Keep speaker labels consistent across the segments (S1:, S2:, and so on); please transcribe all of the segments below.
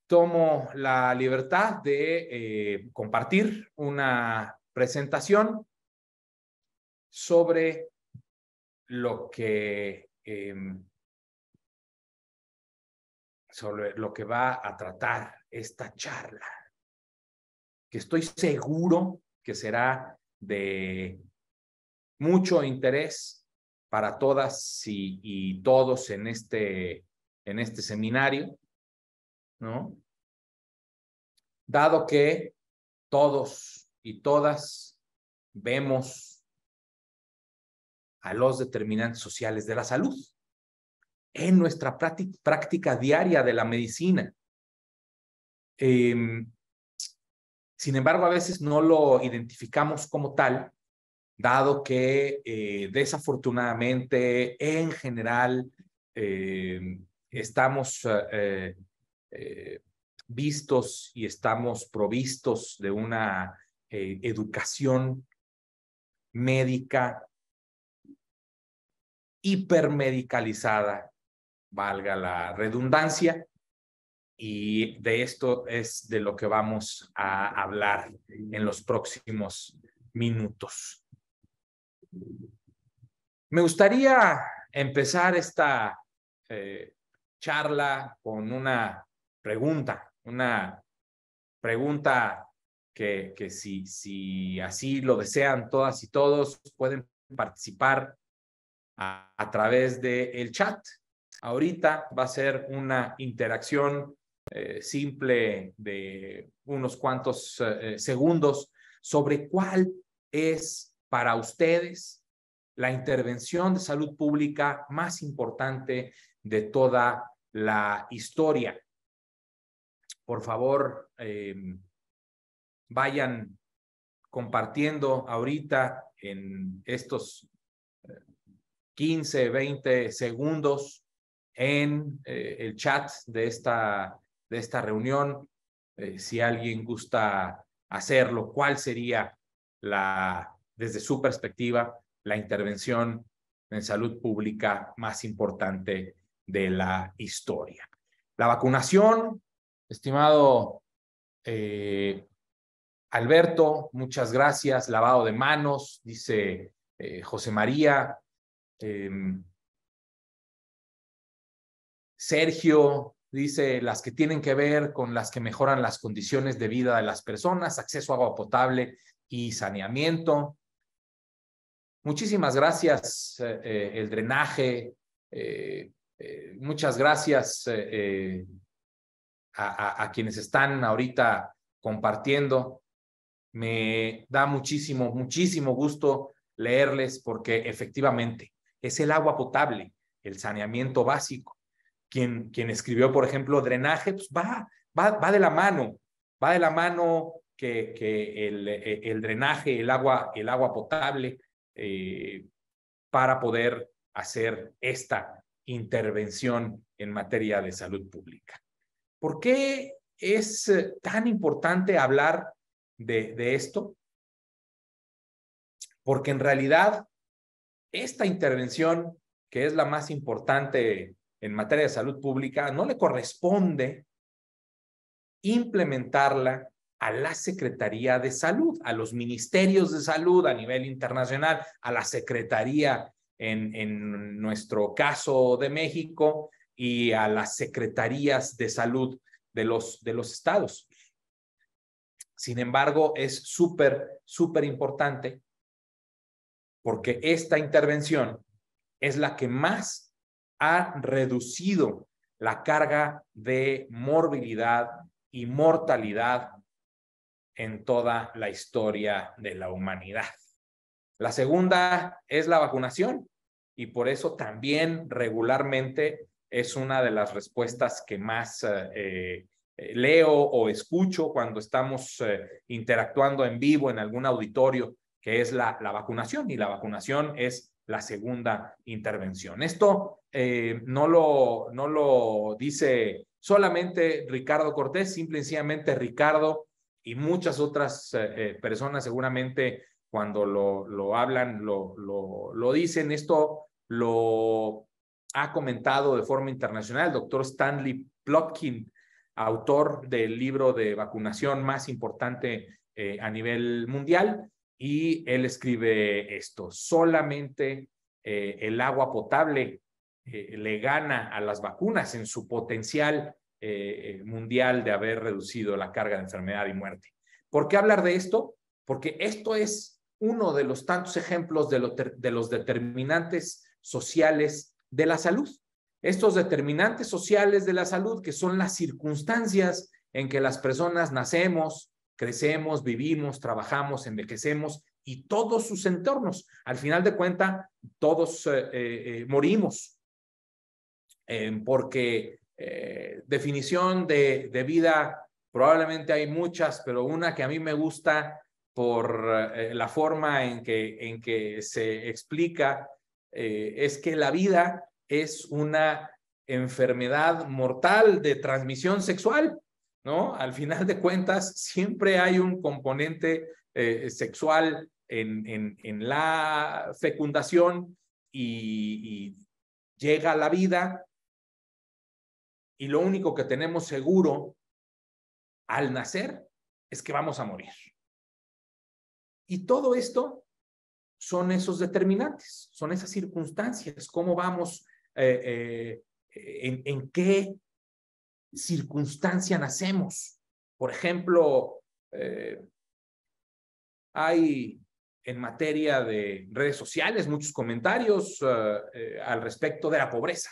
S1: tomo la libertad de compartir una presentación sobre lo que va a tratar esta charla, que estoy seguro que será de mucho interés para todas y todos en este seminario, ¿no? Dado que todos y todas vemos a los determinantes sociales de la salud en nuestra práctica diaria de la medicina. Sin embargo, a veces no lo identificamos como tal, dado que desafortunadamente en general estamos vistos y estamos provistos de una educación médica hipermedicalizada, valga la redundancia, y de esto es de lo que vamos a hablar en los próximos minutos. Me gustaría empezar esta charla con una pregunta que si así lo desean todas y todos, pueden participar a través del chat. Ahorita va a ser una interacción simple de unos cuantos segundos sobre cuál es para ustedes la intervención de salud pública más importante de toda la historia. Por favor, vayan compartiendo ahorita en estos 15, 20 segundos en el chat de esta reunión, si alguien gusta hacerlo, ¿cuál sería desde su perspectiva, la intervención en salud pública más importante de la historia? La vacunación, estimado Alberto, muchas gracias. Lavado de manos, dice José María. Sergio dice las que tienen que ver con las que mejoran las condiciones de vida de las personas, acceso a agua potable y saneamiento. Muchísimas gracias, el drenaje. Muchas gracias a quienes están ahorita compartiendo. Me da muchísimo gusto leerles porque efectivamente es el agua potable, el saneamiento básico. Quien escribió, por ejemplo, drenaje, pues va de la mano que el drenaje, el agua potable, para poder hacer esta intervención en materia de salud pública. ¿Por qué es tan importante hablar de esto? Porque en realidad esta intervención, que es la más importante en materia de salud pública, no le corresponde implementarla a la Secretaría de Salud, a los ministerios de salud a nivel internacional, a la Secretaría en nuestro caso de México y a las secretarías de salud de los estados. Sin embargo, es súper importante porque esta intervención es la que más ha reducido la carga de morbilidad y mortalidad en toda la historia de la humanidad. La segunda es la vacunación y por eso también regularmente es una de las respuestas que más leo o escucho cuando estamos interactuando en vivo en algún auditorio, que es la vacunación, y la vacunación es la segunda intervención. Esto no lo dice solamente Ricardo Cortés, simple y sencillamente Ricardo y muchas otras personas seguramente cuando lo hablan lo dicen. Esto lo ha comentado de forma internacional el doctor Stanley Plotkin autor del libro de vacunación más importante a nivel mundial, y él escribe esto: solamente el agua potable le gana a las vacunas en su potencial mundial de haber reducido la carga de enfermedad y muerte. ¿Por qué hablar de esto? Porque esto es uno de los tantos ejemplos de los determinantes sociales de la salud. Estos determinantes sociales de la salud, que son las circunstancias en que las personas nacemos, crecemos, vivimos, trabajamos, envejecemos, y todos sus entornos. Al final de cuentas, todos morimos, porque definición de vida, probablemente hay muchas, pero una que a mí me gusta por la forma en que se explica, es que la vida es una enfermedad mortal de transmisión sexual, ¿no? Al final de cuentas, siempre hay un componente sexual en la fecundación, y llega la vida, y lo único que tenemos seguro al nacer es que vamos a morir. Y todo esto son esos determinantes, son esas circunstancias, cómo vamos, en qué circunstancia nacemos. Por ejemplo, hay en materia de redes sociales muchos comentarios al respecto de la pobreza,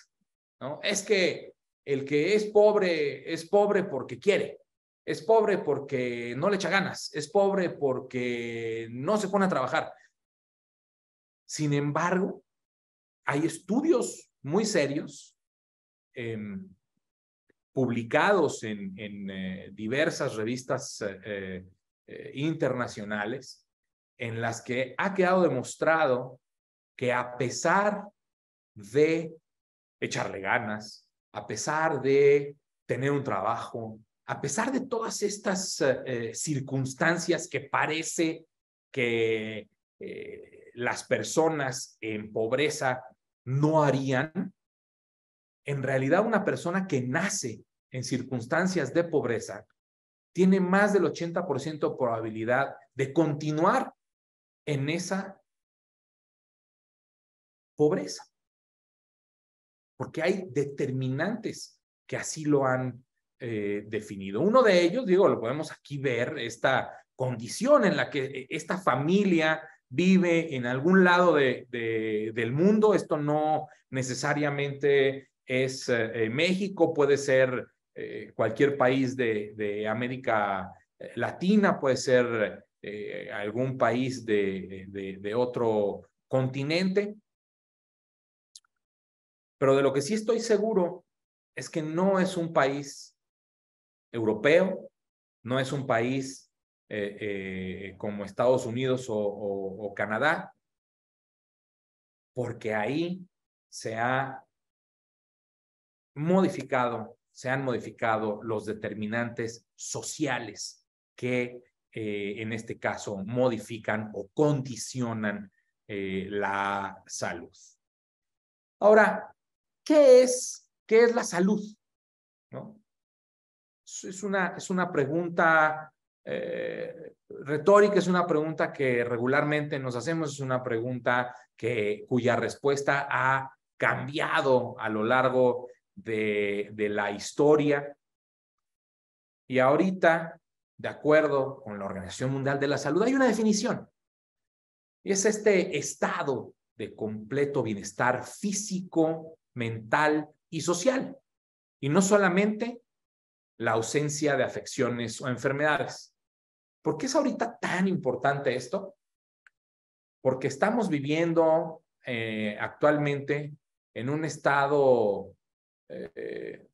S1: ¿no? Es que el que es pobre porque quiere, es pobre porque no le echa ganas, es pobre porque no se pone a trabajar. Sin embargo, hay estudios muy serios publicados en diversas revistas internacionales, en las que ha quedado demostrado que, a pesar de echarle ganas, a pesar de tener un trabajo, a pesar de todas estas circunstancias que parece que las personas en pobreza no harían, en realidad una persona que nace en circunstancias de pobreza tiene más del 80% de probabilidad de continuar en esa pobreza, porque hay determinantes que así lo han definido. Uno de ellos, digo, lo podemos aquí ver, esta condición en la que esta familia vive en algún lado del mundo. Esto no necesariamente es México, puede ser cualquier país de América Latina, puede ser algún país de otro continente. Pero de lo que sí estoy seguro es que no es un país europeo, no es un país como Estados Unidos o Canadá, porque ahí se han modificado los determinantes sociales que en este caso modifican o condicionan la salud. Ahora, ¿qué es la salud? ¿No? Es una pregunta retórica, es una pregunta que regularmente nos hacemos, es una pregunta cuya respuesta ha cambiado a lo largo de la historia. Y ahorita, de acuerdo con la Organización Mundial de la Salud, hay una definición. Y es este estado de completo bienestar físico, mental y social. Y no solamente la ausencia de afecciones o enfermedades. ¿Por qué es ahorita tan importante esto? Porque estamos viviendo actualmente en un estado de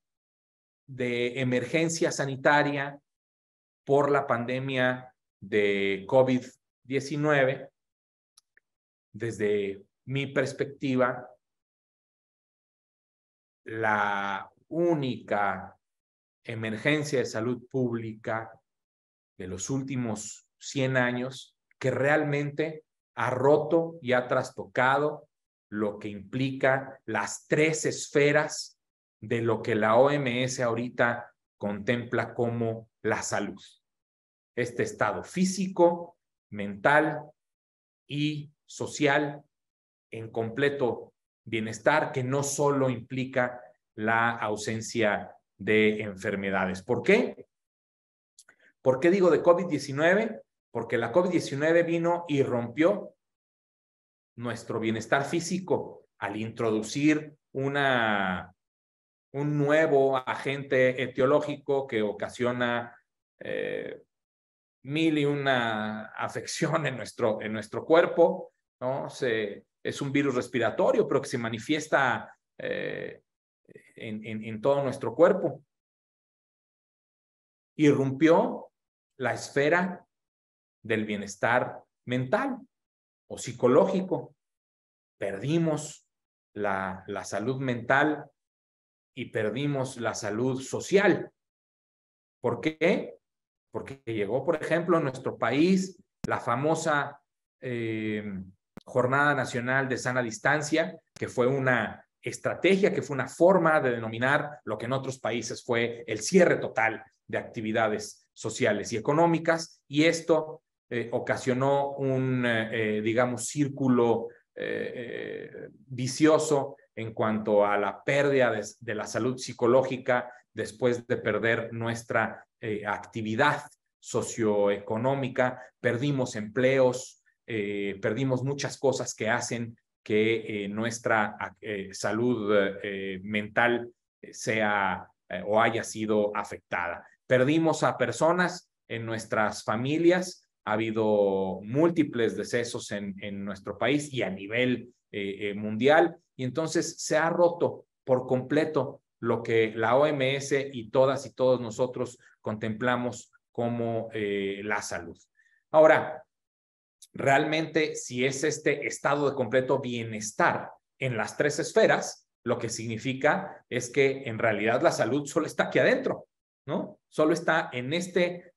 S1: emergencia sanitaria por la pandemia de COVID-19. Desde mi perspectiva, la única emergencia de salud pública de los últimos 100 años que realmente ha roto y ha trastocado lo que implica las 3 esferas de lo que la OMS ahorita contempla como la salud. Este estado físico, mental y social en completo bienestar, que no solo implica la ausencia de enfermedades. ¿Por qué? ¿Por qué digo de COVID-19? Porque la COVID-19 vino y rompió nuestro bienestar físico al introducir un nuevo agente etiológico que ocasiona mil y una afección en nuestro cuerpo, ¿no? Es un virus respiratorio, pero que se manifiesta en todo nuestro cuerpo. Irrumpió la esfera del bienestar mental o psicológico. Perdimos la salud mental y perdimos la salud social. ¿Por qué? Porque llegó, por ejemplo, a nuestro país la famosa Jornada Nacional de Sana Distancia, que fue una estrategia, que fue una forma de denominar lo que en otros países fue el cierre total de actividades sociales y económicas, y esto ocasionó un, digamos, círculo vicioso en cuanto a la pérdida de la salud psicológica después de perder nuestra actividad socioeconómica, perdimos empleos, perdimos muchas cosas que hacen que nuestra salud mental sea o haya sido afectada. Perdimos a personas en nuestras familias, ha habido múltiples decesos en nuestro país y a nivel mundial, y entonces se ha roto por completo lo que la OMS y todas y todos nosotros contemplamos como la salud. Ahora, realmente, si es este estado de completo bienestar en las tres esferas, lo que significa es que en realidad la salud solo está aquí adentro, ¿no? Solo está en este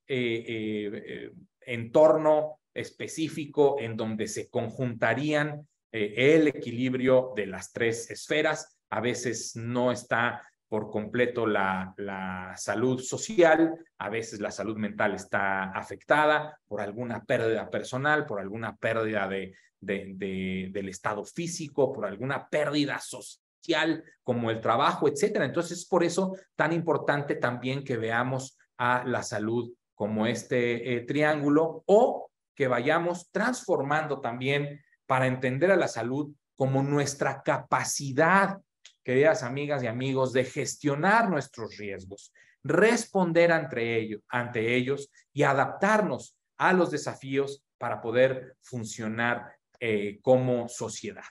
S1: entorno específico en donde se conjuntarían el equilibrio de las tres esferas. A veces no está por completo la salud social, a veces la salud mental está afectada por alguna pérdida personal, por alguna pérdida del estado físico, por alguna pérdida social como el trabajo, etcétera. Entonces, es por eso tan importante también que veamos a la salud como este triángulo, o que vayamos transformando también para entender a la salud como nuestra capacidad, queridas amigas y amigos, de gestionar nuestros riesgos, responder ante ellos y adaptarnos a los desafíos para poder funcionar como sociedad.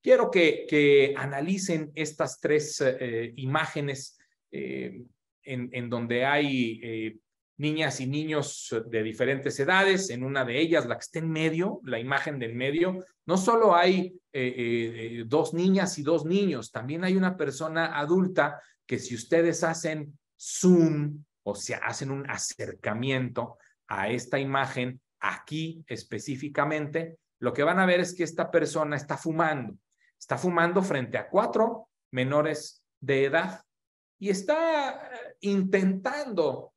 S1: Quiero que analicen estas tres imágenes en donde hay niñas y niños de diferentes edades. En una de ellas, la que está en medio, la imagen del medio, no solo hay dos niñas y dos niños, también hay una persona adulta que, si ustedes hacen zoom, o sea, hacen un acercamiento a esta imagen, aquí específicamente, lo que van a ver es que esta persona está fumando frente a 4 menores de edad y está intentando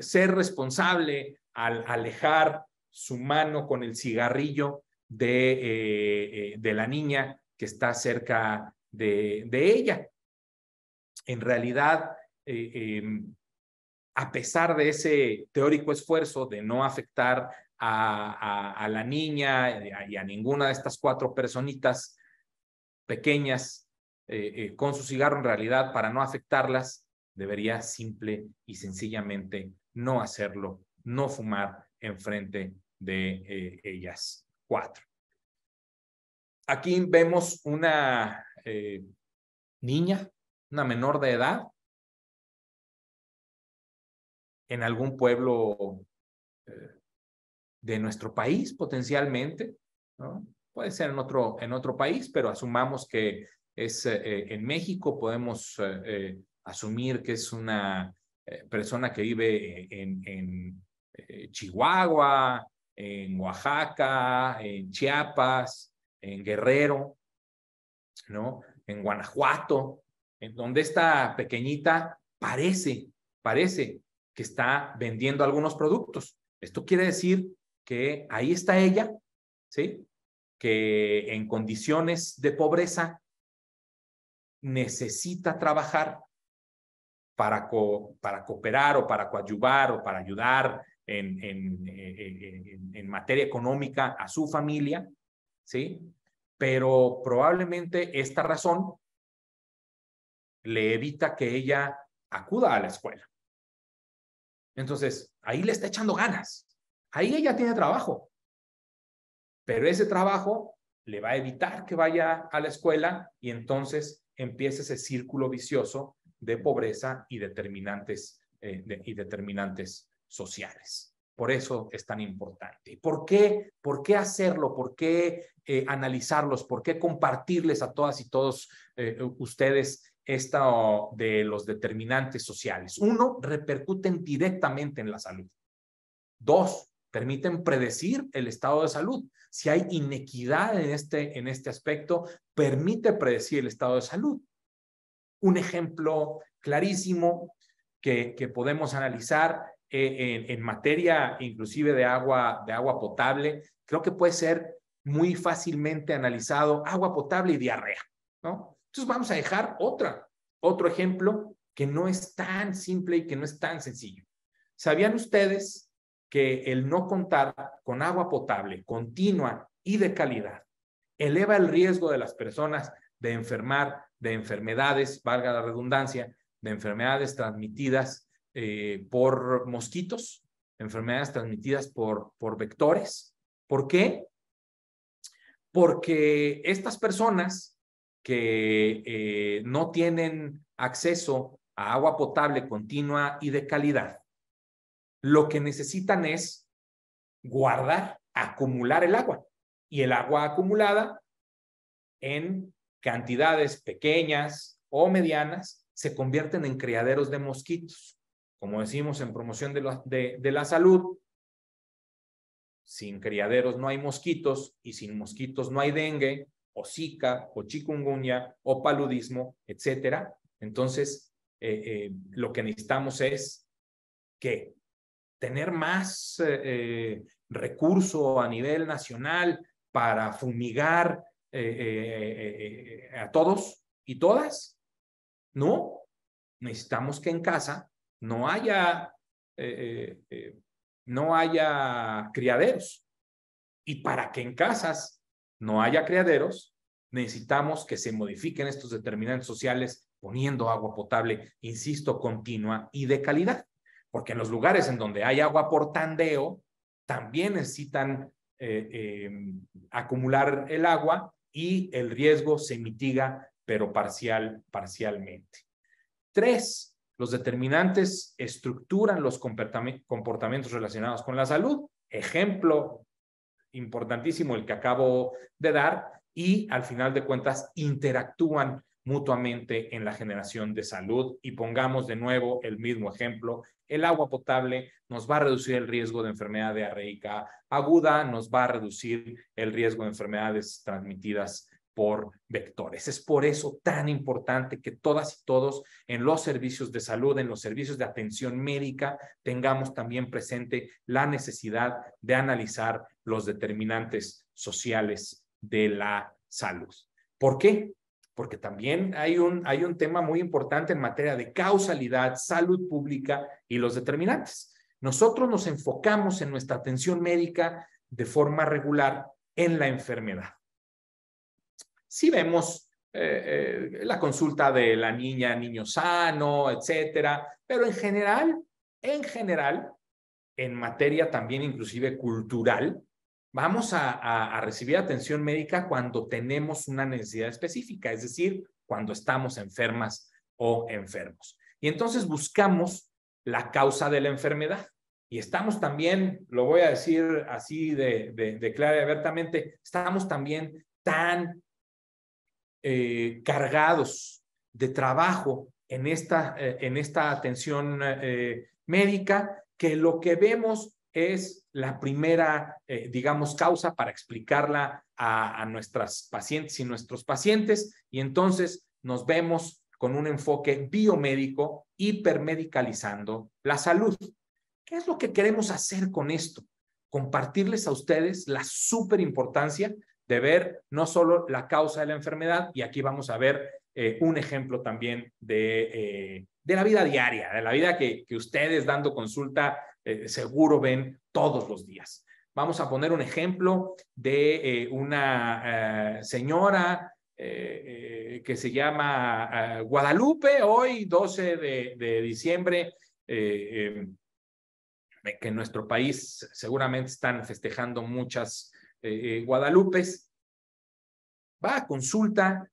S1: ser responsable al alejar su mano con el cigarrillo de la niña que está cerca de ella. En realidad, a pesar de ese teórico esfuerzo de no afectar a la niña y a ninguna de estas 4 personitas pequeñas con su cigarro, en realidad, para no afectarlas, debería simple y sencillamente no hacerlo, no fumar enfrente de ellas 4. Aquí vemos una niña, una menor de edad, en algún pueblo de nuestro país, potencialmente, ¿no? Puede ser en otro país, pero asumamos que es en México. Podemos asumir que es una persona que vive en Chihuahua, en Oaxaca, en Chiapas, en Guerrero, ¿no? En Guanajuato, en donde esta pequeñita parece parece que está vendiendo algunos productos. Esto quiere decir que ahí está ella, ¿sí? Que en condiciones de pobreza necesita trabajar para cooperar o para coadyuvar o para ayudar en materia económica a su familia, ¿sí? Pero probablemente esta razón le evita que ella acuda a la escuela. Entonces, ahí le está echando ganas. Ahí ella tiene trabajo. Pero ese trabajo le va a evitar que vaya a la escuela y entonces empieza ese círculo vicioso de pobreza y determinantes sociales. Por eso es tan importante. ¿Por qué hacerlo? ¿Por qué analizarlos? ¿Por qué compartirles a todas y todos ustedes esto de los determinantes sociales? Uno, repercuten directamente en la salud. Dos, permiten predecir el estado de salud. Si hay inequidad en este aspecto, permite predecir el estado de salud. Un ejemplo clarísimo que podemos analizar en materia inclusive de agua potable, creo que puede ser muy fácilmente analizado agua potable y diarrea, ¿no? Entonces vamos a dejar otro ejemplo que no es tan simple y que no es tan sencillo. ¿Sabían ustedes que el no contar con agua potable continua y de calidad eleva el riesgo de las personas de enfermar de enfermedades, valga la redundancia, de enfermedades transmitidas por mosquitos, enfermedades transmitidas por vectores? ¿Por qué? Porque estas personas que no tienen acceso a agua potable continua y de calidad, lo que necesitan es guardar, acumular el agua. Y el agua acumulada en cantidades pequeñas o medianas se convierten en criaderos de mosquitos. Como decimos en promoción de la salud, sin criaderos no hay mosquitos y sin mosquitos no hay dengue, o zika, o chikungunya, o paludismo, etcétera. Entonces, lo que necesitamos es que tener más recurso a nivel nacional para fumigar a todos y todas. No, necesitamos que en casa no haya criaderos. Y para que en casas no haya criaderos, necesitamos que se modifiquen estos determinantes sociales poniendo agua potable, insisto, continua y de calidad. Porque en los lugares en donde hay agua por tandeo, también necesitan acumular el agua y el riesgo se mitiga, pero parcialmente. 3, los determinantes estructuran los comportamientos relacionados con la salud. Ejemplo importantísimo el que acabo de dar, y al final de cuentas interactúan mutuamente en la generación de salud. Y pongamos de nuevo el mismo ejemplo: el agua potable nos va a reducir el riesgo de enfermedad diarreica aguda, nos va a reducir el riesgo de enfermedades transmitidas por vectores. Es por eso tan importante que todas y todos en los servicios de salud, en los servicios de atención médica, tengamos también presente la necesidad de analizar los determinantes sociales de la salud. ¿Por qué? Porque también hay un tema muy importante en materia de causalidad, salud pública y los determinantes. Nosotros nos enfocamos en nuestra atención médica de forma regular en la enfermedad. Si vemos la consulta de la niño sano, etcétera, pero en general, en materia también inclusive cultural, vamos a recibir atención médica cuando tenemos una necesidad específica, es decir, cuando estamos enfermas o enfermos. Y entonces buscamos la causa de la enfermedad. Y estamos también, lo voy a decir así de clara y abiertamente, estamos también tan cargados de trabajo en esta atención médica, que lo que vemos es la primera, digamos, causa para explicarla a nuestras pacientes y nuestros pacientes, y entonces nos vemos con un enfoque biomédico, hipermedicalizando la salud. ¿Qué es lo que queremos hacer con esto? Compartirles a ustedes la súper importancia de ver no solo la causa de la enfermedad, y aquí vamos a ver un ejemplo también de la vida diaria, de la vida que ustedes dando consulta seguro ven todos los días. Vamos a poner un ejemplo de una señora que se llama Guadalupe, hoy 12 de diciembre, que en nuestro país seguramente están festejando muchas Guadalupes. Va a consulta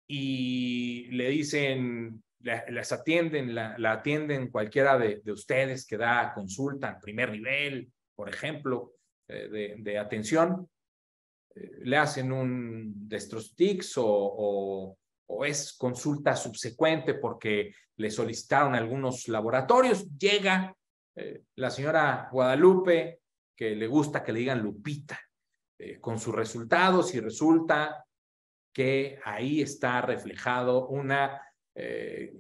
S1: y le dicen, las atienden, la atienden cualquiera de ustedes que da consulta en primer nivel, por ejemplo, de atención. Le hacen un destrostix o es consulta subsecuente porque le solicitaron algunos laboratorios. Llega la señora Guadalupe, que le gusta que le digan Lupita, con sus resultados, y resulta que ahí está reflejado una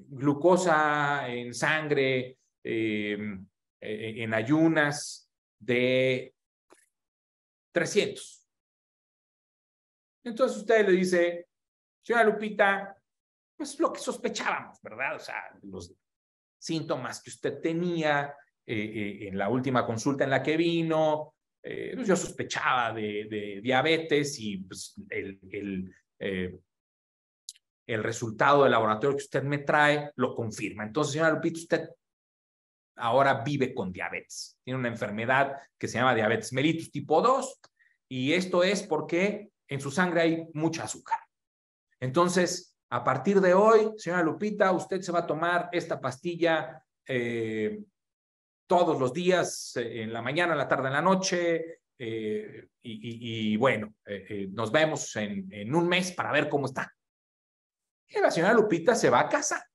S1: glucosa en sangre en ayunas de 300. Entonces usted le dice, señora Lupita, pues lo que sospechábamos, ¿verdad? O sea, los síntomas que usted tenía en la última consulta en la que vino, pues yo sospechaba de diabetes, y pues el resultado del laboratorio que usted me trae lo confirma. Entonces, señora Lupita, usted ahora vive con diabetes. Tiene una enfermedad que se llama diabetes mellitus tipo 2, y esto es porque en su sangre hay mucha azúcar. Entonces, a partir de hoy, señora Lupita, usted se va a tomar esta pastilla todos los días, en la mañana, en la tarde, en la noche, y bueno, nos vemos en un mes para ver cómo está. Y la señora Lupita se va a casa.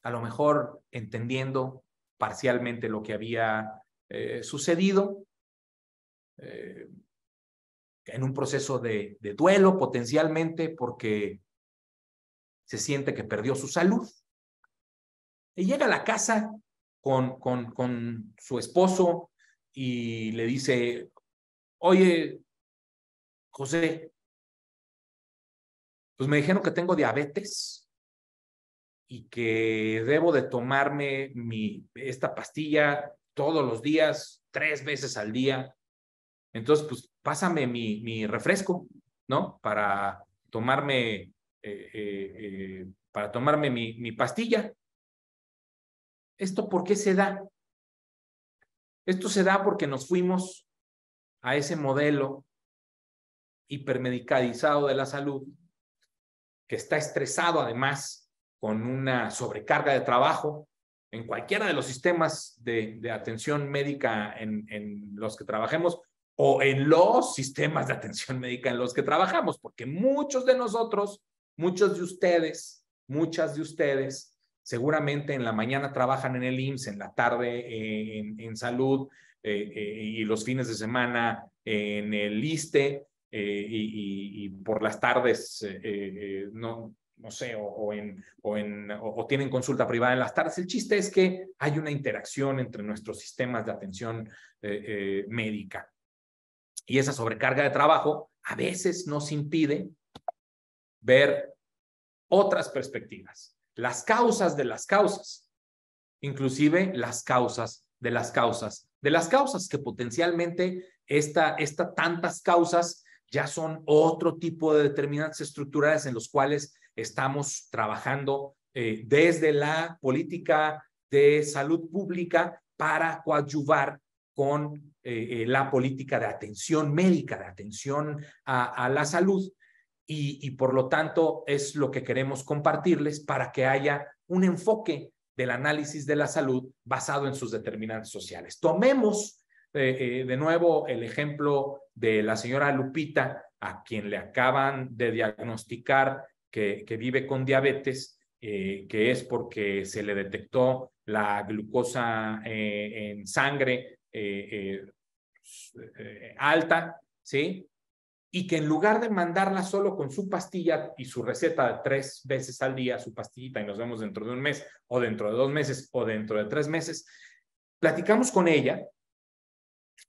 S1: A lo mejor entendiendo parcialmente lo que había sucedido, en un proceso de duelo potencialmente porque se siente que perdió su salud. Y llega a la casa con su esposo y le dice, oye, José, pues me dijeron que tengo diabetes y que debo de tomarme esta pastilla todos los días, 3 veces al día. Entonces, pues pásame mi refresco, ¿no? Para tomarme mi pastilla. ¿Esto por qué se da? Esto se da porque nos fuimos a ese modelo hipermedicalizado de la salud, que está estresado además con una sobrecarga de trabajo en cualquiera de los sistemas de atención médica en los que trabajemos, o en los sistemas de atención médica en los que trabajamos, porque muchos de nosotros, muchos de ustedes, muchas de ustedes, seguramente en la mañana trabajan en el IMSS, en la tarde en salud, y los fines de semana en el ISSSTE, y por las tardes no sé, o tienen consulta privada en las tardes. El chiste es que hay una interacción entre nuestros sistemas de atención médica, y esa sobrecarga de trabajo a veces nos impide ver otras perspectivas, las causas de las causas, inclusive las causas de las causas de las causas, que potencialmente tantas causas ya son otro tipo de determinantes estructurales en los cuales estamos trabajando desde la política de salud pública para coadyuvar con la política de atención médica, de atención a la salud, y por lo tanto es lo que queremos compartirles para que haya un enfoque del análisis de la salud basado en sus determinantes sociales. Tomemos de nuevo el ejemplo de la señora Lupita, a quien le acaban de diagnosticar que vive con diabetes, que es porque se le detectó la glucosa en sangre alta, ¿sí? y que en lugar de mandarla solo con su pastilla y su receta de 3 veces al día, su pastillita, y nos vemos dentro de un mes, o dentro de 2 meses, o dentro de 3 meses, platicamos con ella,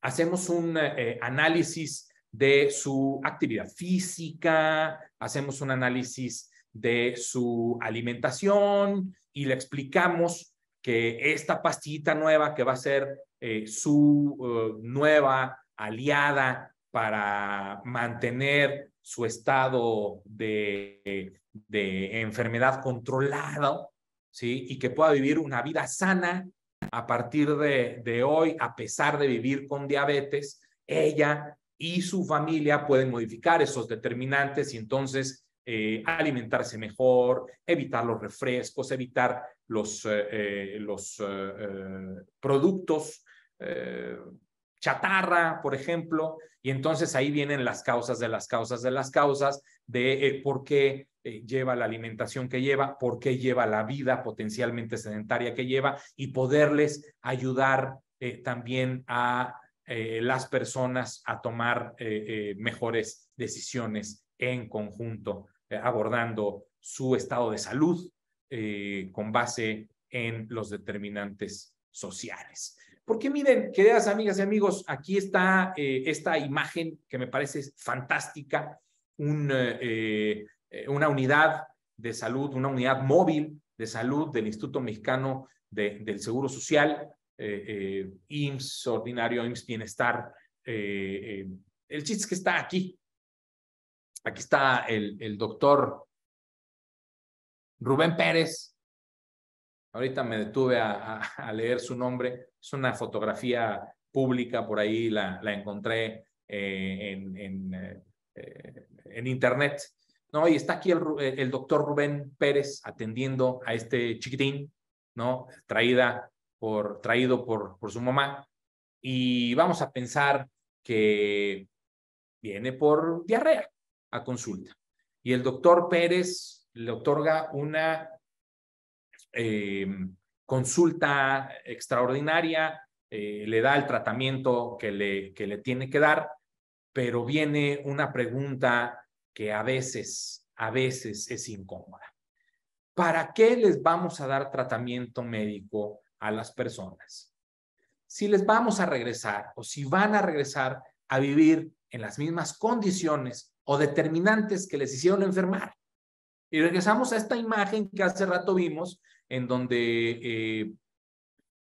S1: hacemos un análisis de su actividad física, hacemos un análisis de su alimentación y le explicamos que esta pastillita nueva que va a ser su nueva aliada para mantener su estado de enfermedad controlado, ¿sí? Y que pueda vivir una vida sana a partir de hoy, a pesar de vivir con diabetes, ella y su familia pueden modificar esos determinantes y entonces alimentarse mejor, evitar los refrescos, evitar los productos chatarra, por ejemplo, y entonces ahí vienen las causas de las causas de las causas de por qué lleva la alimentación que lleva, por qué lleva la vida potencialmente sedentaria que lleva y poderles ayudar también a las personas a tomar mejores decisiones en conjunto, abordando su estado de salud con base en los determinantes sociales. Porque miren, queridas amigas y amigos, aquí está esta imagen que me parece fantástica, una unidad de salud, una unidad móvil de salud del Instituto Mexicano del Seguro Social, IMSS Ordinario, IMSS Bienestar. El chiste es que está aquí. Aquí está el doctor Rubén Pérez. Ahorita me detuve a leer su nombre. Es una fotografía pública, por ahí la encontré en internet. ¿No? Y está aquí el doctor Rubén Pérez atendiendo a este chiquitín, ¿no? Traído por su mamá. Y vamos a pensar que viene por diarrea a consulta. Y el doctor Pérez le otorga una consulta extraordinaria, le da el tratamiento que le tiene que dar, pero viene una pregunta que a veces es incómoda. ¿Para qué les vamos a dar tratamiento médico a las personas? Si les vamos a regresar o si van a regresar a vivir en las mismas condiciones o determinantes que les hicieron enfermar. Y regresamos a esta imagen que hace rato vimos, en donde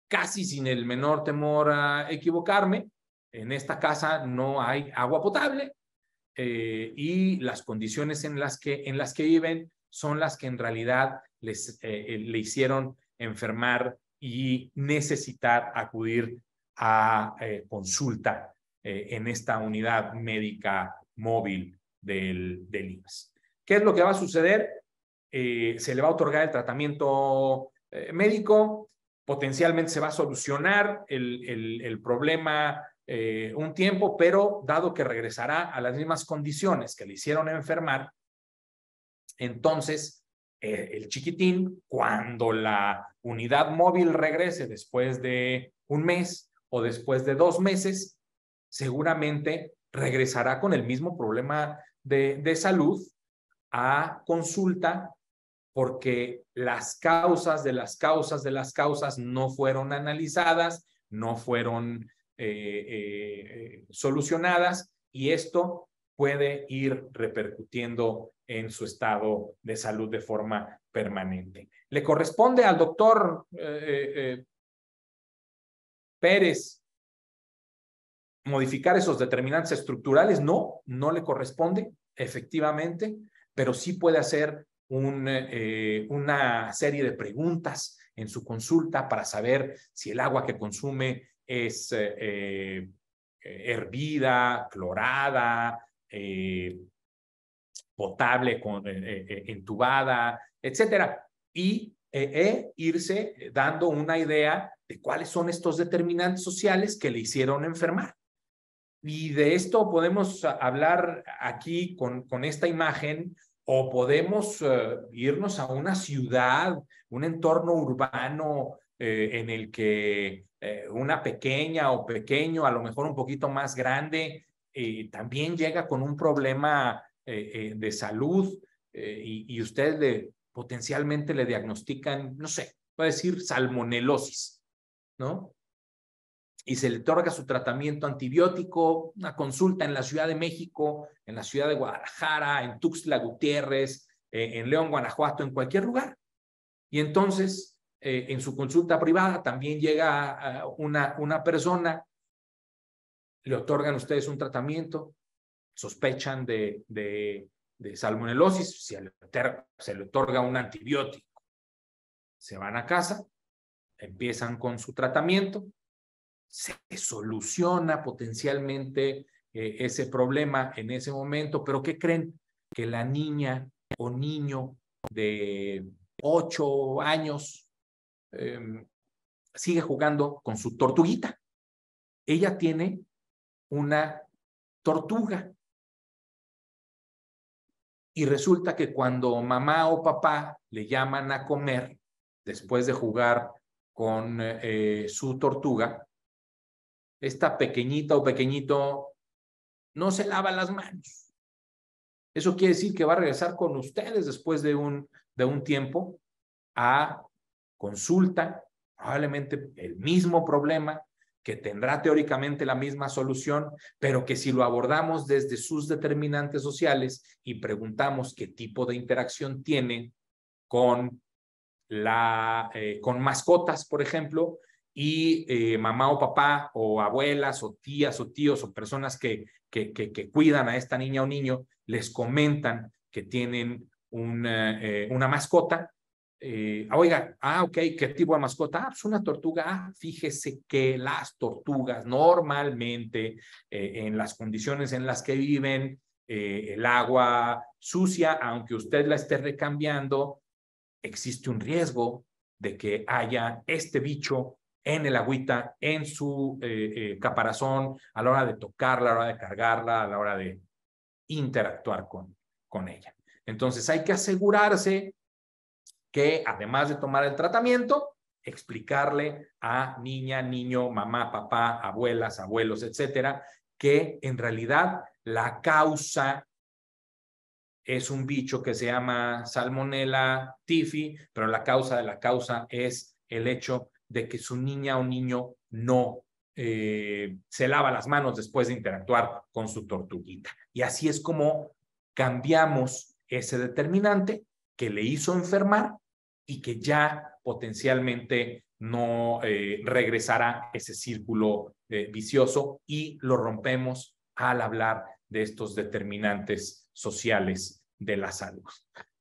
S1: casi sin el menor temor a equivocarme, en esta casa no hay agua potable y las condiciones en las que viven son las que en realidad le hicieron enfermar y necesitar acudir a consulta en esta unidad médica móvil del IMSS. ¿Qué es lo que va a suceder? Se le va a otorgar el tratamiento médico, potencialmente se va a solucionar el problema un tiempo, pero dado que regresará a las mismas condiciones que le hicieron enfermar, entonces el chiquitín, cuando la unidad móvil regrese después de un mes o después de 2 meses, seguramente regresará con el mismo problema de salud a consulta porque las causas de las causas de las causas no fueron analizadas, no fueron solucionadas y esto puede ir repercutiendo en su estado de salud de forma permanente. ¿Le corresponde al doctor Pérez modificar esos determinantes estructurales? No, no le corresponde, efectivamente, pero sí puede hacer una serie de preguntas en su consulta para saber si el agua que consume es hervida, clorada, potable, entubada, etcétera. Y irse dando una idea de cuáles son estos determinantes sociales que le hicieron enfermar. Y de esto podemos hablar aquí con esta imagen o podemos irnos a una ciudad, un entorno urbano en el que una pequeña o pequeño, a lo mejor un poquito más grande, también llega con un problema de salud y usted potencialmente le diagnostican, no sé, puede decir salmonelosis, ¿no? Y se le otorga su tratamiento antibiótico, una consulta en la Ciudad de México, en la ciudad de Guadalajara, en Tuxtla Gutiérrez, en León, Guanajuato, en cualquier lugar. Y entonces, en su consulta privada también llega una persona, le otorgan ustedes un tratamiento, sospechan de salmonelosis, se le otorga un antibiótico. Se van a casa, empiezan con su tratamiento, se soluciona potencialmente ese problema en ese momento, pero ¿qué creen? Que la niña o niño de 8 años sigue jugando con su tortuguita. Ella tiene una tortuga y resulta que cuando mamá o papá le llaman a comer después de jugar con su tortuga, esta pequeñita o pequeñito no se lava las manos. Eso quiere decir que va a regresar con ustedes después de un tiempo a consulta, probablemente el mismo problema, que tendrá teóricamente la misma solución, pero que si lo abordamos desde sus determinantes sociales y preguntamos qué tipo de interacción tiene con con mascotas, por ejemplo, y mamá o papá o abuelas o tías o tíos o personas que cuidan a esta niña o niño les comentan que tienen una mascota. Oiga, ok, ¿qué tipo de mascota? Pues una tortuga. Fíjese que las tortugas normalmente en las condiciones en las que viven, el agua sucia, aunque usted la esté recambiando, existe un riesgo de que haya este bicho en el agüita, en su caparazón, a la hora de tocarla, a la hora de cargarla, a la hora de interactuar con ella. Entonces hay que asegurarse que además de tomar el tratamiento, explicarle a niña, niño, mamá, papá, abuelas, abuelos, etcétera, que en realidad la causa es un bicho que se llama Salmonella typhi, pero la causa de la causa es el hecho de que su niña o niño no se lava las manos después de interactuar con su tortuguita. Y así es como cambiamos ese determinante que le hizo enfermar y que ya potencialmente no regresará ese círculo vicioso, y lo rompemos al hablar de estos determinantes sociales de la salud.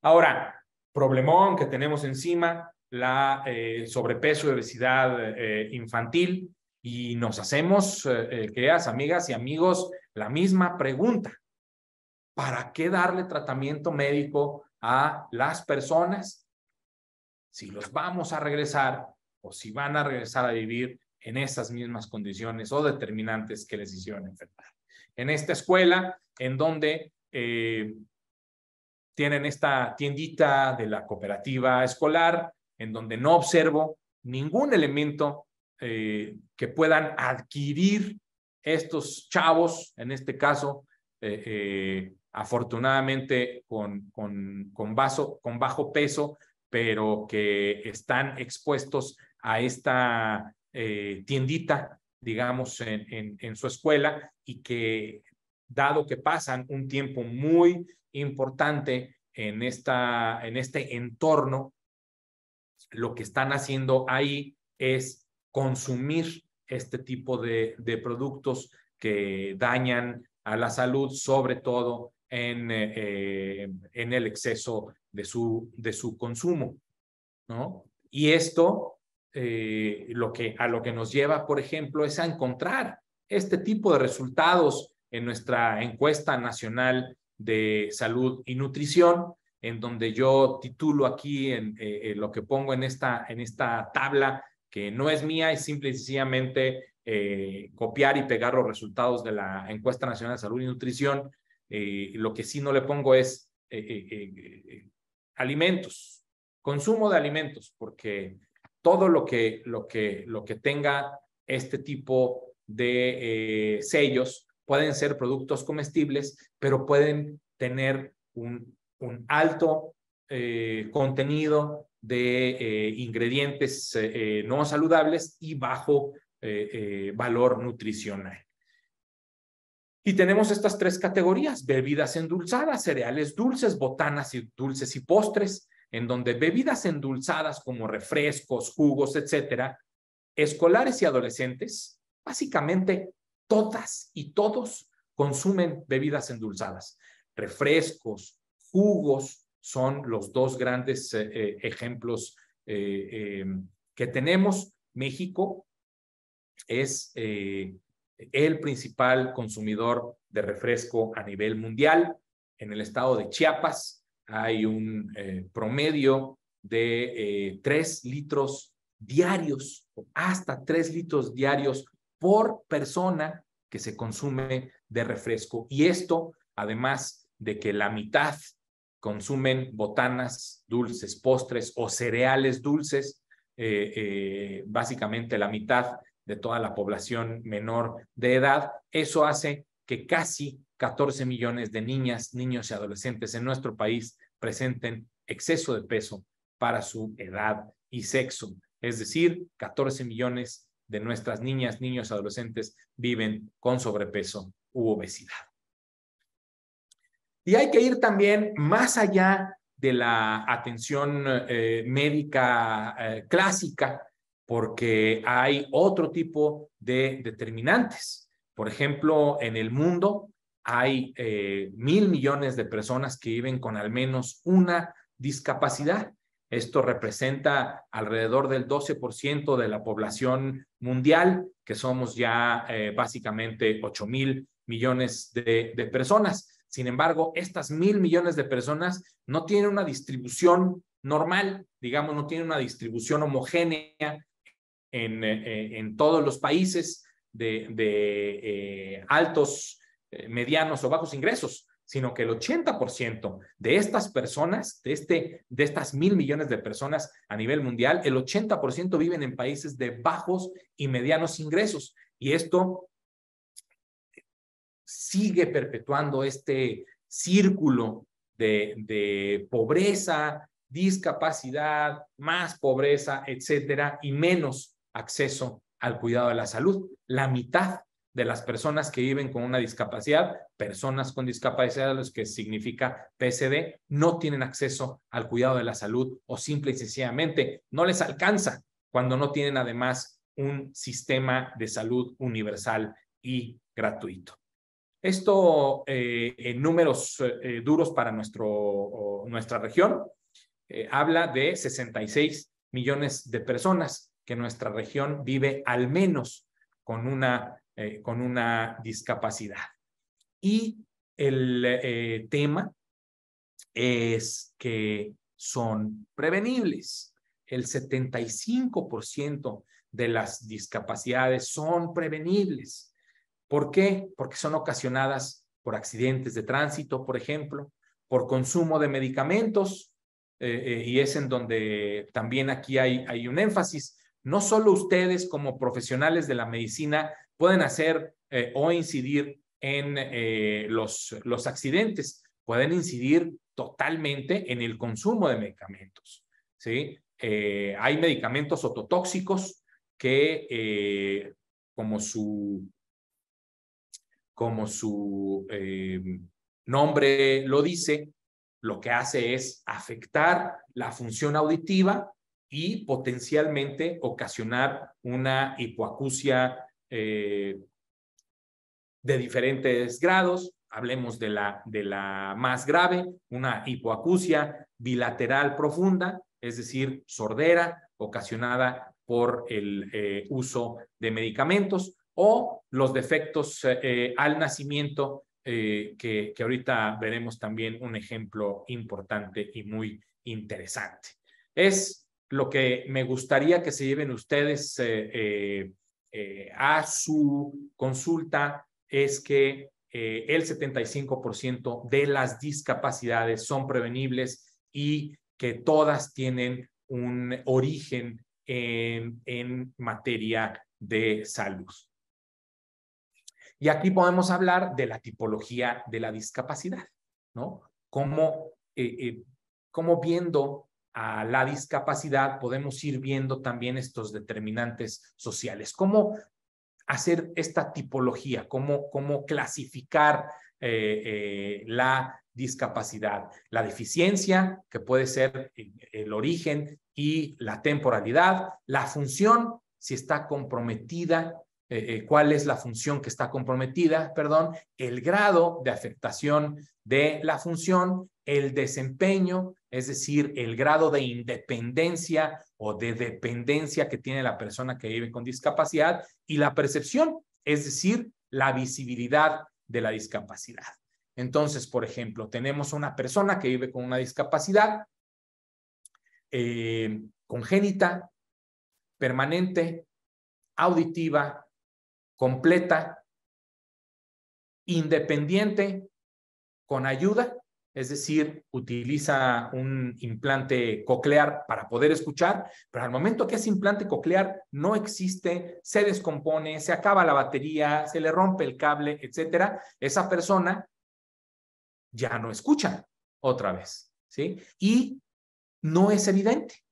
S1: Ahora, problemón que tenemos encima, la sobrepeso y obesidad infantil, y nos hacemos, queridas amigas y amigos, la misma pregunta. ¿Para qué darle tratamiento médico a las personas si los vamos a regresar o si van a regresar a vivir en esas mismas condiciones o determinantes que les hicieron enfermar? En esta escuela, en donde tienen esta tiendita de la cooperativa escolar, en donde no observo ningún elemento que puedan adquirir estos chavos, en este caso, afortunadamente con bajo peso, pero que están expuestos a esta tiendita, digamos, en su escuela, y que, dado que pasan un tiempo muy importante en este entorno, lo que están haciendo ahí es consumir este tipo de productos que dañan a la salud, sobre todo en el exceso de su consumo, ¿no? Y esto a lo que nos lleva, por ejemplo, es a encontrar este tipo de resultados en nuestra encuesta nacional de salud y nutrición, en donde yo titulo aquí lo que pongo en esta tabla, que no es mía, es simple y sencillamente copiar y pegar los resultados de la encuesta nacional de salud y nutrición. Lo que sí no le pongo es alimentos, consumo de alimentos, porque todo lo que tenga este tipo de sellos pueden ser productos comestibles, pero pueden tener un alto contenido de ingredientes no saludables y bajo valor nutricional. Y tenemos estas tres categorías: bebidas endulzadas, cereales dulces, botanas y dulces y postres, en donde bebidas endulzadas como refrescos, jugos, etcétera, escolares y adolescentes, básicamente todas y todos consumen bebidas endulzadas. Refrescos, jugos son los dos grandes ejemplos que tenemos. México es el principal consumidor de refresco a nivel mundial. En el estado de Chiapas hay un promedio de 3 litros diarios, hasta 3 litros diarios por persona que se consume de refresco. Y esto, además de que la mitad consumen botanas, dulces, postres o cereales dulces, básicamente la mitad de toda la población menor de edad. Eso hace que casi 14 millones de niñas, niños y adolescentes en nuestro país presenten exceso de peso para su edad y sexo. Es decir, 14 millones de nuestras niñas, niños y adolescentes viven con sobrepeso u obesidad. Y hay que ir también más allá de la atención médica clásica, porque hay otro tipo de determinantes. Por ejemplo, en el mundo hay 1.000 millones de personas que viven con al menos una discapacidad. Esto representa alrededor del 12% de la población mundial, que somos ya básicamente 8.000 millones de personas. Sin embargo, estas 1.000 millones de personas no tienen una distribución normal, digamos, no tienen una distribución homogénea en todos los países de altos, medianos o bajos ingresos, sino que el 80% de estas personas, de estas 1.000 millones de personas a nivel mundial, el 80% viven en países de bajos y medianos ingresos. Y esto sigue perpetuando este círculo de pobreza, discapacidad, más pobreza, etcétera, y menos acceso al cuidado de la salud. La mitad de las personas que viven con una discapacidad, personas con discapacidad, lo que significa PSD, no tienen acceso al cuidado de la salud o simple y sencillamente no les alcanza cuando no tienen además un sistema de salud universal y gratuito. Esto en números duros para nuestra región habla de 66 millones de personas que nuestra región vive al menos con una discapacidad. Y el tema es que son prevenibles. El 75% de las discapacidades son prevenibles. ¿Por qué? Porque son ocasionadas por accidentes de tránsito, por ejemplo, por consumo de medicamentos, y es en donde también aquí hay un énfasis. No solo ustedes como profesionales de la medicina pueden hacer o incidir en los accidentes, pueden incidir totalmente en el consumo de medicamentos, ¿sí? Hay medicamentos ototóxicos que, como su nombre lo dice, lo que hace es afectar la función auditiva y potencialmente ocasionar una hipoacusia de diferentes grados. Hablemos de la más grave, una hipoacusia bilateral profunda, es decir, sordera ocasionada por el uso de medicamentos, o los defectos al nacimiento, que ahorita veremos también un ejemplo importante y muy interesante. Es lo que me gustaría que se lleven ustedes a su consulta, es que el 75% de las discapacidades son prevenibles y que todas tienen un origen en materia de salud. Y aquí podemos hablar de la tipología de la discapacidad, ¿no? Cómo viendo a la discapacidad podemos ir viendo también estos determinantes sociales. ¿Cómo hacer esta tipología? ¿Cómo clasificar la discapacidad? La deficiencia, que puede ser el origen y la temporalidad, la función, si está comprometida, cuál es la función que está comprometida, perdón, el grado de afectación de la función, el desempeño, es decir, el grado de independencia o de dependencia que tiene la persona que vive con discapacidad, y la percepción, es decir, la visibilidad de la discapacidad. Entonces, por ejemplo, tenemos una persona que vive con una discapacidad congénita, permanente, auditiva, completa, independiente, con ayuda, es decir, utiliza un implante coclear para poder escuchar, pero al momento que ese implante coclear no existe, se descompone, se acaba la batería, se le rompe el cable, etcétera, esa persona ya no escucha otra vez, ¿sí? Y no es evidente,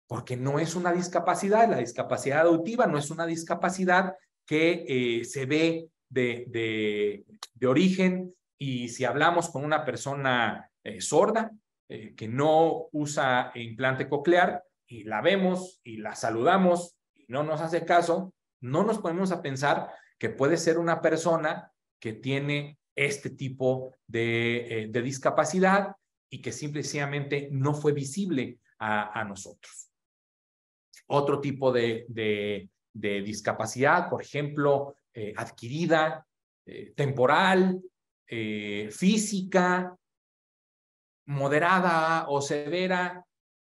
S1: porque no es una discapacidad, la discapacidad auditiva no es una discapacidad que se ve de origen, y si hablamos con una persona sorda que no usa implante coclear y la vemos y la saludamos y no nos hace caso, no nos ponemos a pensar que puede ser una persona que tiene este tipo de discapacidad y que simple y sencillamente no fue visible a nosotros. Otro tipo de discapacidad, por ejemplo, adquirida, temporal, física, moderada o severa,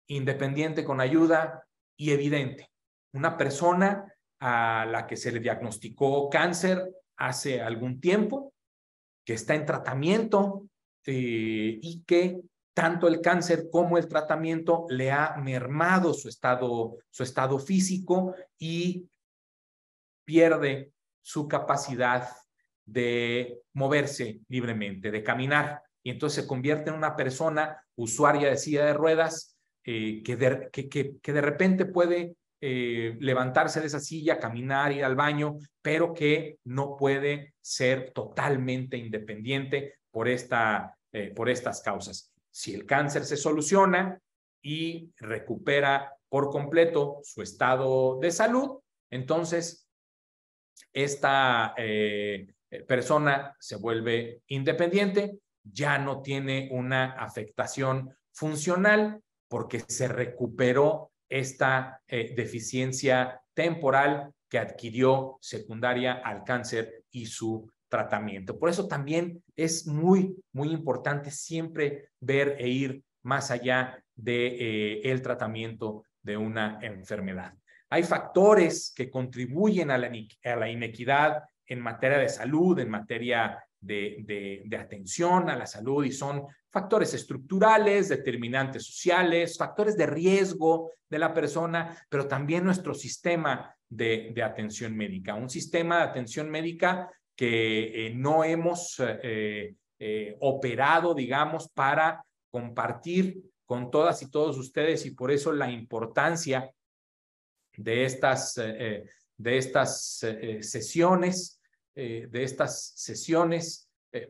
S1: independiente con ayuda y evidente. Una persona a la que se le diagnosticó cáncer hace algún tiempo, que está en tratamiento y que tanto el cáncer como el tratamiento le ha mermado su estado físico y pierde su capacidad de moverse libremente, de caminar. Y entonces se convierte en una persona usuaria de silla de ruedas que de repente puede levantarse de esa silla, caminar, ir al baño, pero que no puede ser totalmente independiente por estas causas. Si el cáncer se soluciona y recupera por completo su estado de salud, entonces esta persona se vuelve independiente, ya no tiene una afectación funcional porque se recuperó esta deficiencia temporal que adquirió secundaria al cáncer y su tratamiento. Por eso también es muy, muy importante siempre ver e ir más allá del tratamiento de una enfermedad. Hay factores que contribuyen a la inequidad en materia de salud, en materia de atención a la salud, y son factores estructurales, determinantes sociales, factores de riesgo de la persona, pero también nuestro sistema de atención médica. Un sistema de atención médica que no hemos operado, digamos, para compartir con todas y todos ustedes, y por eso la importancia de estas sesiones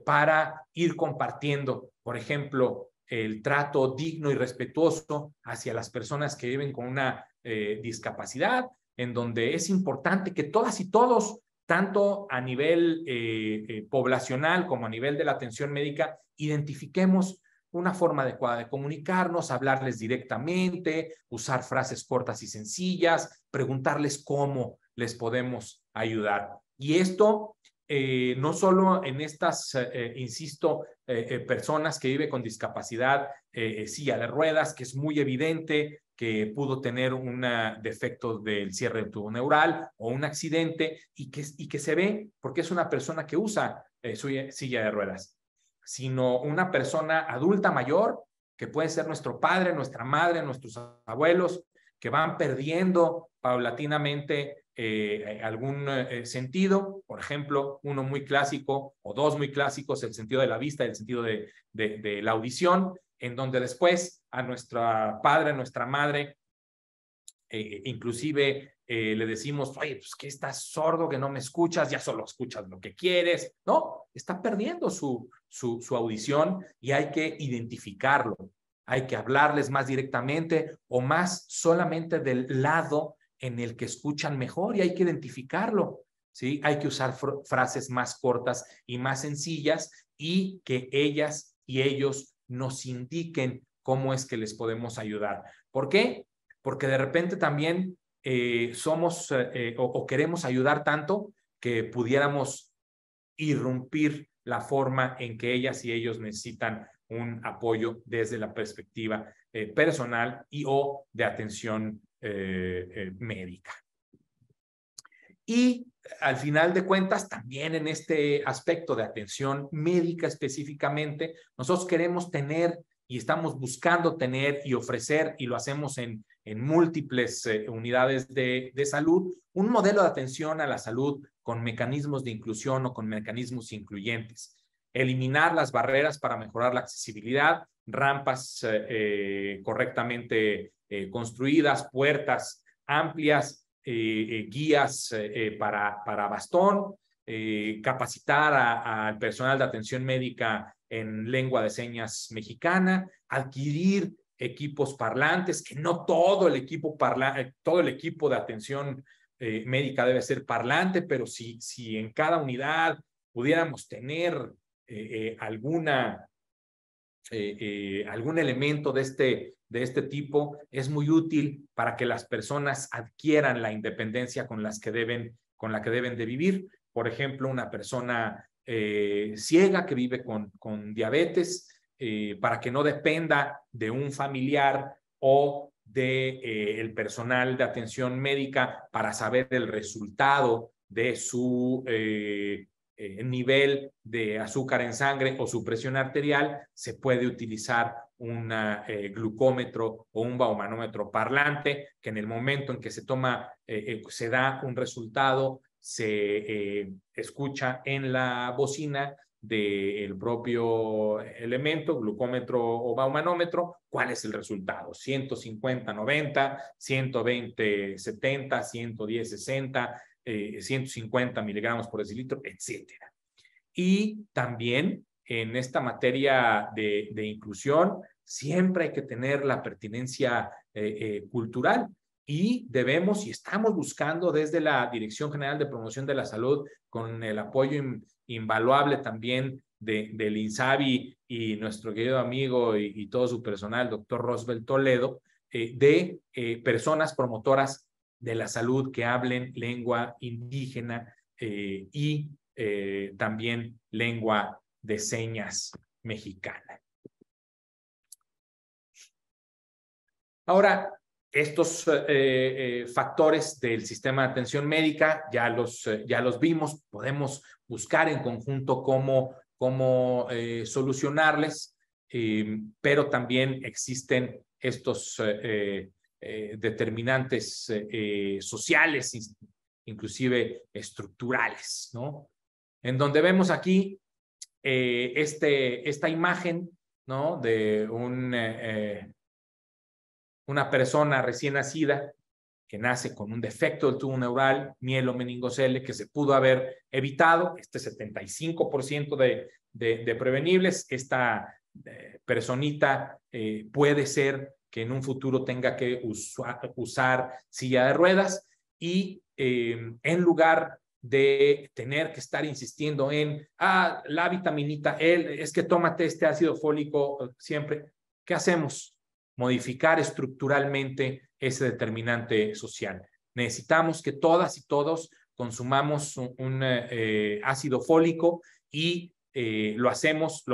S1: para ir compartiendo, por ejemplo, el trato digno y respetuoso hacia las personas que viven con una discapacidad, en donde es importante que todas y todos, tanto a nivel poblacional como a nivel de la atención médica, identifiquemos una forma adecuada de comunicarnos, hablarles directamente, usar frases cortas y sencillas, preguntarles cómo les podemos ayudar. Y esto no solo en estas, insisto, personas que viven con discapacidad, silla de ruedas, que es muy evidente que pudo tener un defecto del cierre del tubo neural o un accidente, y que se ve porque es una persona que usa su silla de ruedas, sino una persona adulta mayor, que puede ser nuestro padre, nuestra madre, nuestros abuelos, que van perdiendo paulatinamente algún sentido, por ejemplo, uno muy clásico o dos muy clásicos, el sentido de la vista y el sentido de la audición, en donde después a nuestra padre, a nuestra madre, inclusive le decimos, oye, pues que estás sordo, que no me escuchas, ya solo escuchas lo que quieres. No, está perdiendo su audición y hay que identificarlo. Hay que hablarles más directamente o más solamente del lado en el que escuchan mejor y hay que identificarlo. ¿Sí? Hay que usar frases más cortas y más sencillas y que ellas y ellos nos indiquen cómo es que les podemos ayudar. ¿Por qué? Porque de repente también somos o queremos ayudar tanto que pudiéramos irrumpir la forma en que ellas y ellos necesitan un apoyo desde la perspectiva personal y o de atención médica. Y al final de cuentas, también en este aspecto de atención médica específicamente, nosotros queremos tener y estamos buscando tener y ofrecer, y lo hacemos en múltiples unidades de salud, un modelo de atención a la salud con mecanismos de inclusión o con mecanismos incluyentes. Eliminar las barreras para mejorar la accesibilidad, rampas correctamente construidas, puertas amplias, guías para bastón, capacitar al personal de atención médica en lengua de señas mexicana, adquirir equipos parlantes, que no todo el equipo de atención médica debe ser parlante, pero si en cada unidad pudiéramos tener algún elemento de este tipo, es muy útil para que las personas adquieran la independencia con la que deben de vivir. Por ejemplo, una persona ciega que vive con diabetes, para que no dependa de un familiar o del personal de atención médica para saber el resultado de su nivel de azúcar en sangre o su presión arterial, se puede utilizar un glucómetro o un baumanómetro parlante, que en el momento en que se da un resultado, se escucha en la bocina del propio elemento, glucómetro o baumanómetro, cuál es el resultado: 150, 90, 120, 70, 110, 60, 150 miligramos por decilitro, etcétera. Y también en esta materia de inclusión, siempre hay que tener la pertinencia cultural, y debemos y estamos buscando desde la Dirección General de Promoción de la Salud, con el apoyo invaluable también del INSABI y nuestro querido amigo y todo su personal, doctor Rosbel Toledo, de personas promotoras de la salud que hablen lengua indígena y también lengua de señas mexicana. Ahora, estos factores del sistema de atención médica ya los vimos, podemos buscar en conjunto cómo solucionarles, pero también existen estos determinantes sociales, inclusive estructurales, ¿no? En donde vemos aquí esta imagen, ¿no? De una persona recién nacida que nace con un defecto del tubo neural, mielomeningocele, que se pudo haber evitado, 75% de prevenibles. Esta personita puede ser que en un futuro tenga que usar silla de ruedas, y en lugar de tener que estar insistiendo en la vitaminita, es que tómate este ácido fólico siempre, ¿qué hacemos? Modificar estructuralmente ese determinante social. Necesitamos que todas y todos consumamos un ácido fólico, y lo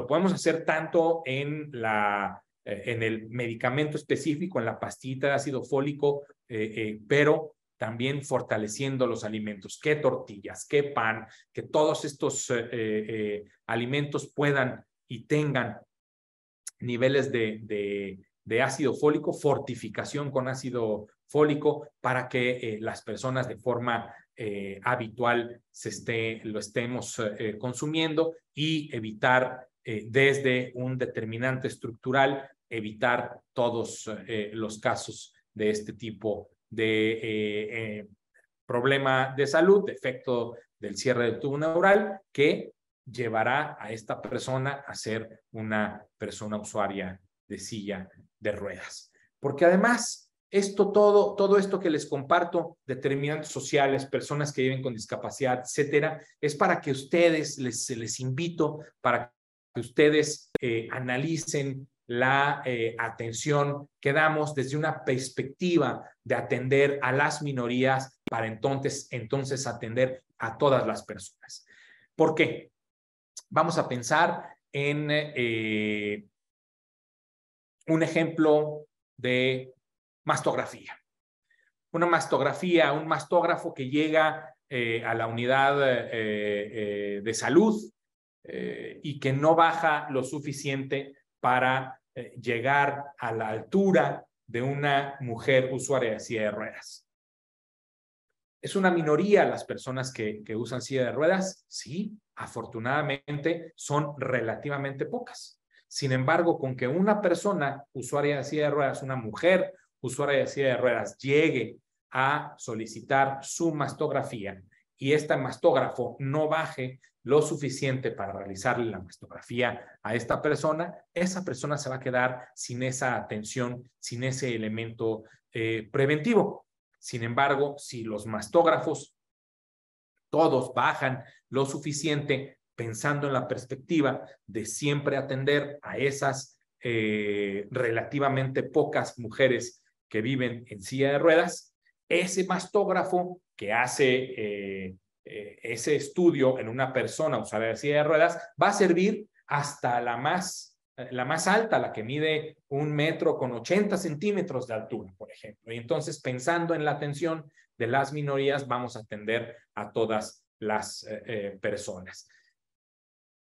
S1: podemos hacer tanto en el medicamento específico, en la pastillita de ácido fólico, pero también fortaleciendo los alimentos, que tortillas, que pan, que todos estos alimentos puedan y tengan niveles de de ácido fólico, fortificación con ácido fólico, para que las personas de forma habitual lo estemos consumiendo, y evitar desde un determinante estructural, evitar todos los casos de este tipo de problema de salud, defecto del cierre del tubo neural, que llevará a esta persona a ser una persona usuaria de silla de ruedas. Porque además, todo esto que les comparto, determinantes sociales, personas que viven con discapacidad, etcétera, es para que ustedes, les invito, para que ustedes analicen la atención que damos desde una perspectiva de atender a las minorías para entonces atender a todas las personas. ¿Por qué? Vamos a pensar en un ejemplo de mastografía. Una mastografía, un mastógrafo que llega a la unidad de salud y que no baja lo suficiente para llegar a la altura de una mujer usuaria de silla de ruedas. ¿Es una minoría las personas que usan silla de ruedas? Sí, afortunadamente son relativamente pocas. Sin embargo, con que una persona usuaria de silla de ruedas, una mujer usuaria de silla de ruedas, llegue a solicitar su mastografía y este mastógrafo no baje lo suficiente para realizarle la mastografía a esta persona, esa persona se va a quedar sin esa atención, sin ese elemento preventivo. Sin embargo, si los mastógrafos todos bajan lo suficiente, pensando en la perspectiva de siempre atender a esas relativamente pocas mujeres que viven en silla de ruedas, ese mastógrafo que hace ese estudio en una persona usuaria de silla de ruedas va a servir hasta la más alta, la que mide 1,80 m de altura, por ejemplo. Y entonces, pensando en la atención de las minorías, vamos a atender a todas las personas.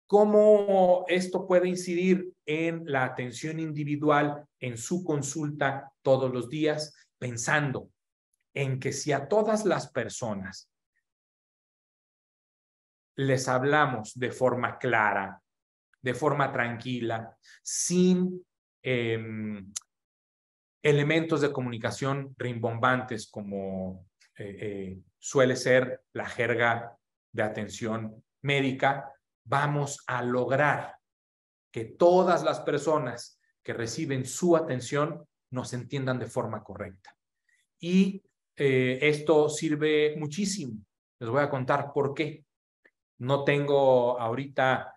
S1: ¿Cómo esto puede incidir en la atención individual en su consulta todos los días? Pensando en que si a todas las personas les hablamos de forma clara, de forma tranquila, sin elementos de comunicación rimbombantes como suele ser la jerga de atención médica, vamos a lograr que todas las personas que reciben su atención nos entiendan de forma correcta. Y esto sirve muchísimo. Les voy a contar por qué. No tengo ahorita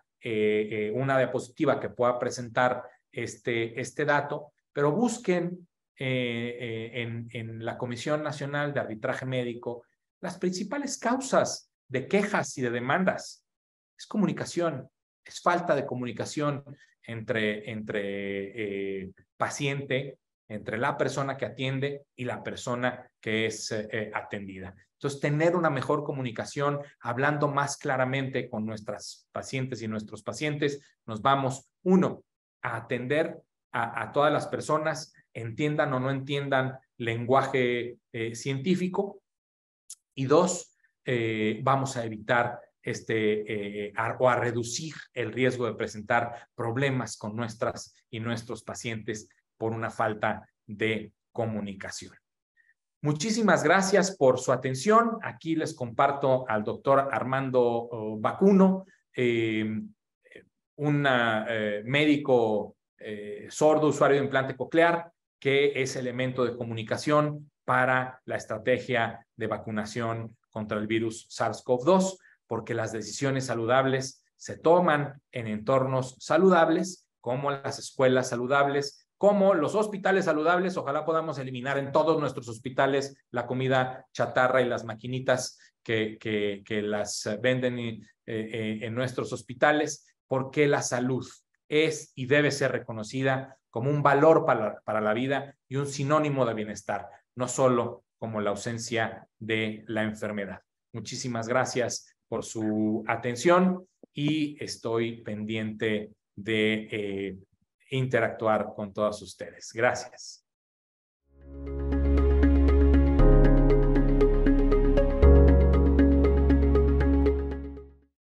S1: una diapositiva que pueda presentar este dato, pero busquen en la Comisión Nacional de Arbitraje Médico las principales causas de quejas y de demandas. Es comunicación, es falta de comunicación entre paciente, entre la persona que atiende y la persona que es atendida. Entonces, tener una mejor comunicación, hablando más claramente con nuestras pacientes y nuestros pacientes, nos vamos, uno, a atender a todas las personas, entiendan o no entiendan lenguaje científico, y dos, vamos a evitar o a reducir el riesgo de presentar problemas con nuestras y nuestros pacientes por una falta de comunicación. Muchísimas gracias por su atención. Aquí les comparto al doctor Armando Bacuno, un médico sordo, usuario de implante coclear, que es elemento de comunicación para la estrategia de vacunación contra el virus SARS-CoV-2, porque las decisiones saludables se toman en entornos saludables, como las escuelas saludables, como los hospitales saludables. Ojalá podamos eliminar en todos nuestros hospitales la comida chatarra y las maquinitas que las venden en nuestros hospitales, porque la salud es y debe ser reconocida como un valor para la vida y un sinónimo de bienestar, no solo como la ausencia de la enfermedad. Muchísimas gracias por su atención y estoy pendiente de interactuar con todos ustedes. Gracias.